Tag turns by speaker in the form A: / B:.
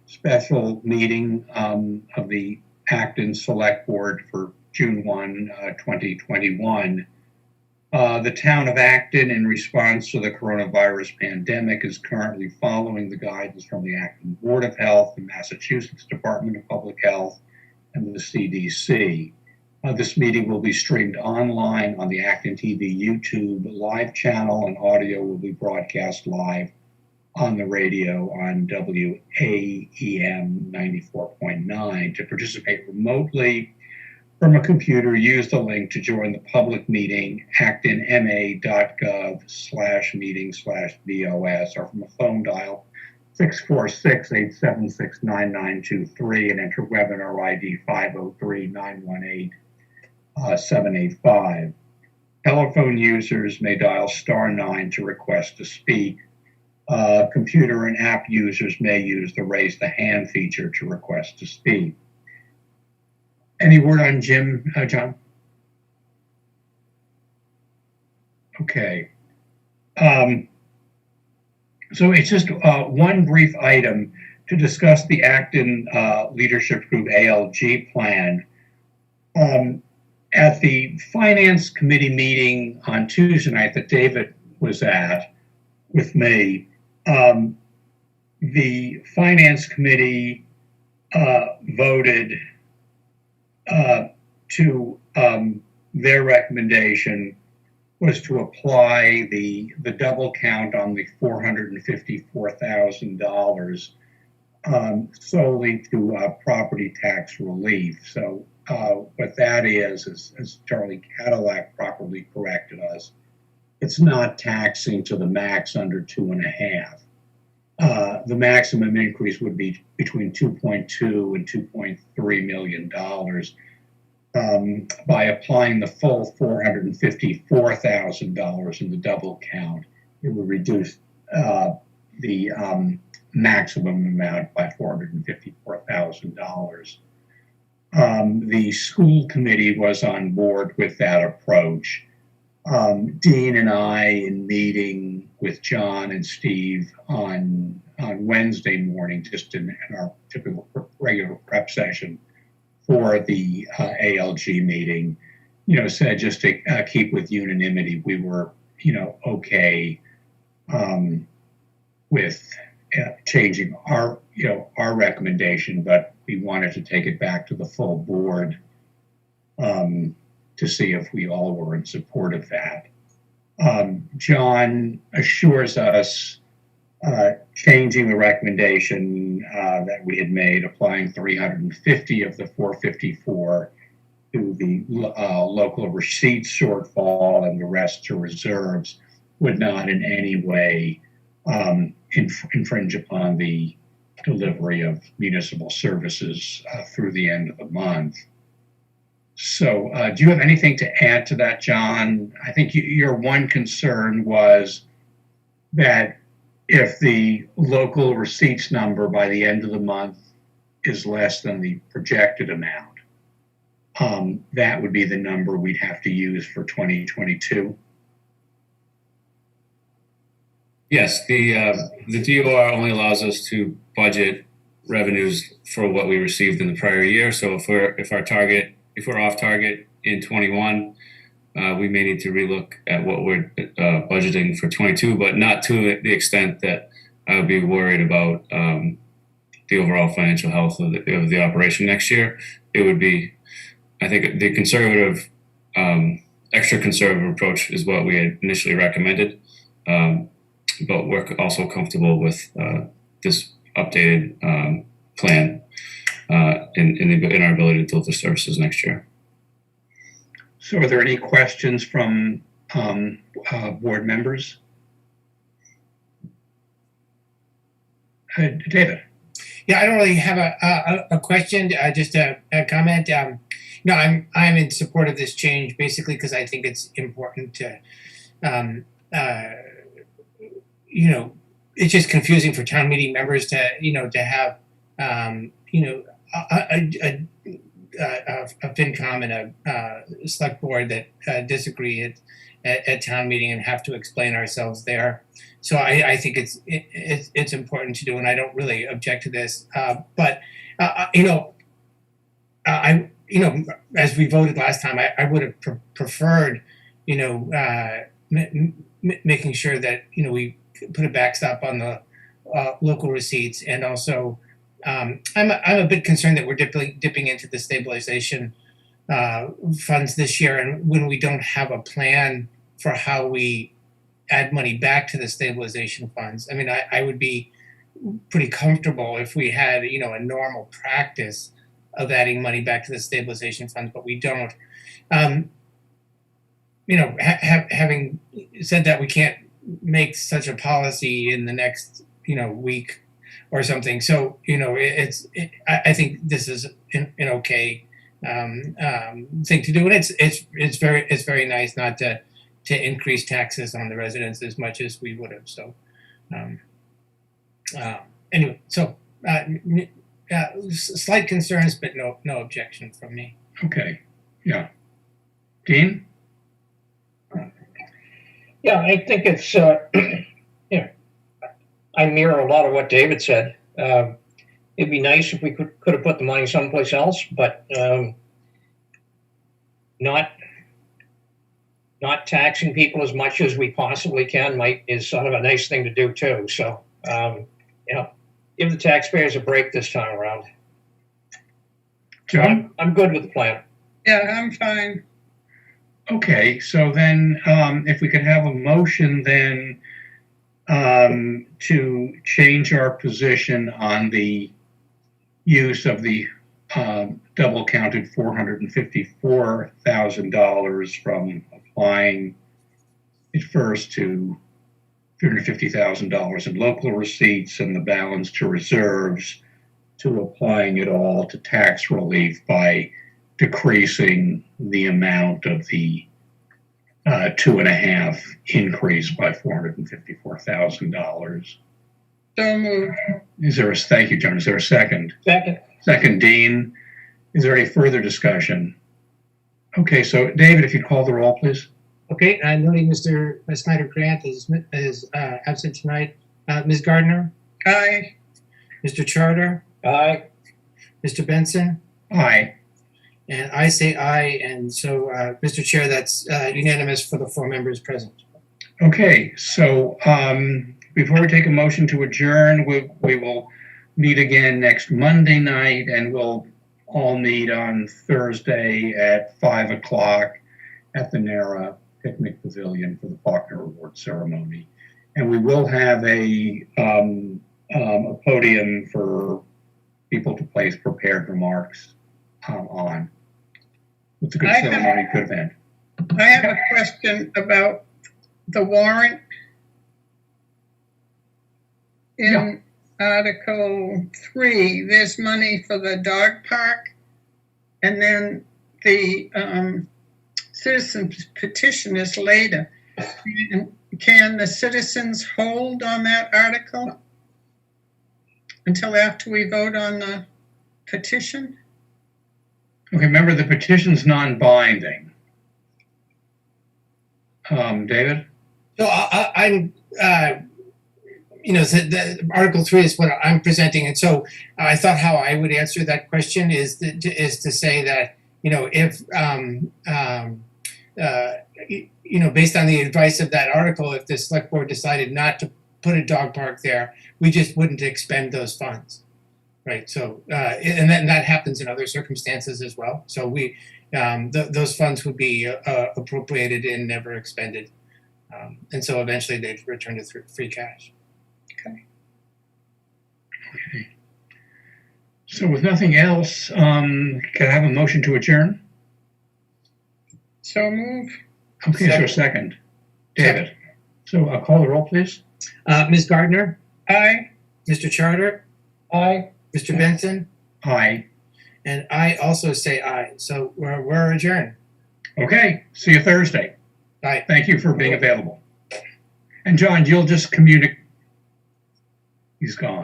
A: special meeting of the Acton Select Board for June 1, 2021. The town of Acton, in response to the coronavirus pandemic, is currently following the guidance from the Acton Board of Health, the Massachusetts Department of Public Health, and the CDC. This meeting will be streamed online on the ActonTV YouTube live channel, and audio will be broadcast live on the radio on WAEM 94.9. To participate remotely from a computer, use the link to join the public meeting, actonma.gov/meeting/BOS, or from a phone dial 646-876-9923 and enter webinar ID 503-918-785. Telephone users may dial *9 to request to speak. Computer and app users may use the raise the hand feature to request to speak. Any word on Jim, John? Okay. So it's just one brief item to discuss the Acton Leadership Group ALG plan. At the Finance Committee meeting on Tuesday night that David was at with me, the Finance Committee voted to their recommendation was to apply the double count on the $454,000 solely to property tax relief. So what that is, as Charlie Cadillac properly corrected us, it's not taxing to the max under 2.5. The maximum increase would be between 2.2 and $2.3 million. By applying the full $454,000 in the double count, it would reduce the maximum amount by $454,000. The school committee was on board with that approach. Dean and I, in meeting with John and Steve on Wednesday morning, just in our typical regular prep session for the ALG meeting, said just to keep with unanimity, we were, okay with changing our recommendation, but we wanted to take it back to the full board to see if we all were in support of that. John assures us changing the recommendation that we had made, applying 350 of the 454 to the local receipt shortfall and the rest to reserves, would not in any way infringe upon the delivery of municipal services through the end of the month. So do you have anything to add to that, John? I think your one concern was that if the local receipts number by the end of the month is less than the projected amount, that would be the number we'd have to use for 2022.
B: Yes, the DOR only allows us to budget revenues for what we received in the prior year. So if we're off target in 21, we may need to relook at what we're budgeting for 22, but not to the extent that I would be worried about the overall financial health of the operation next year. It would be, I think, the conservative, extra conservative approach is what we had initially recommended. But we're also comfortable with this updated plan in our ability to deliver services next year.
A: So are there any questions from board members? David?
C: Yeah, I don't really have a question, just a comment. No, I'm in support of this change, basically because I think it's important to it's just confusing for town meeting members to have a FinCom and a select board that disagree. at town meeting and have to explain ourselves there. So I think it's important to do, and I don't really object to this. But as we voted last time, I would have preferred, making sure that we put a backstop on the local receipts, and also I'm a bit concerned that we're dipping into the stabilization funds this year, and when we don't have a plan for how we add money back to the stabilization funds. I mean, I would be pretty comfortable if we had a normal practice of adding money back to the stabilization funds, but we don't. Having said that, we can't make such a policy in the next week or something. So I think this is an okay thing to do, and it's very nice not to increase taxes on the residents as much as we would have. So anyway, so slight concerns, but no objection from me.
A: Okay, yeah. Dean?
D: Yeah, I think it's, I mirror a lot of what David said. It'd be nice if we could have put the money someplace else, but not taxing people as much as we possibly can is sort of a nice thing to do too. So, give the taxpayers a break this time around.
A: John?
D: I'm good with the plan.
E: Yeah, I'm fine.
A: Okay, so then if we could have a motion then to change our position on the use of the double counted $454,000 from applying it first to $350,000 in local receipts and the balance to reserves, to applying it all to tax relief by decreasing the amount of the 2.5 increase by $454,000.
E: So moved.
A: Thank you, John. Is there a second?
D: Second.
A: Second, Dean. Is there any further discussion? Okay, so David, if you call the roll, please.
C: Okay, noting Mr. Snyder Grant is absent tonight. Ms. Gardner,
E: Aye.
C: Mr. Charter,
D: Aye.
C: Mr. Benson,
A: Aye.
C: and I say aye. And so, Mr. Chair, that's unanimous for the 4 members present.
A: Okay, so before we take a motion to adjourn, we will meet again next Monday night, and we'll all meet on Thursday at 5 o'clock at the NARA Picnic Pavilion for the Faulkner Award ceremony. And we will have a podium for people to place prepared remarks on. It's a good ceremony, good event.
E: I have a question about the warrant. In Article 3, there's money for the dog park, and then the citizen petition is later. Can the citizens hold on that article until after we vote on the petition?
A: Okay, remember the petition's non-binding. David?
C: So I'm, the Article 3 is what I'm presenting, and so I thought how I would answer that question is to say that if based on the advice of that article, if the select board decided not to put a dog park there, we just wouldn't expend those funds, right? So and that happens in other circumstances as well. So we those funds would be appropriated and never expended, and so eventually they'd return to free cash.
E: Okay.
A: So with nothing else, can I have a motion to adjourn?
E: So move.
A: Okay, is there a second? David. So I'll call the roll, please.
C: Ms. Gardner,
E: Aye.
C: Mr. Charter,
D: Aye.
C: Mr. Benson,
A: Aye.
C: and I also say aye. So we're adjourned.
A: Okay, see you Thursday.
C: Bye.
A: Thank you for being available. And John, you'll just communicate. He's gone.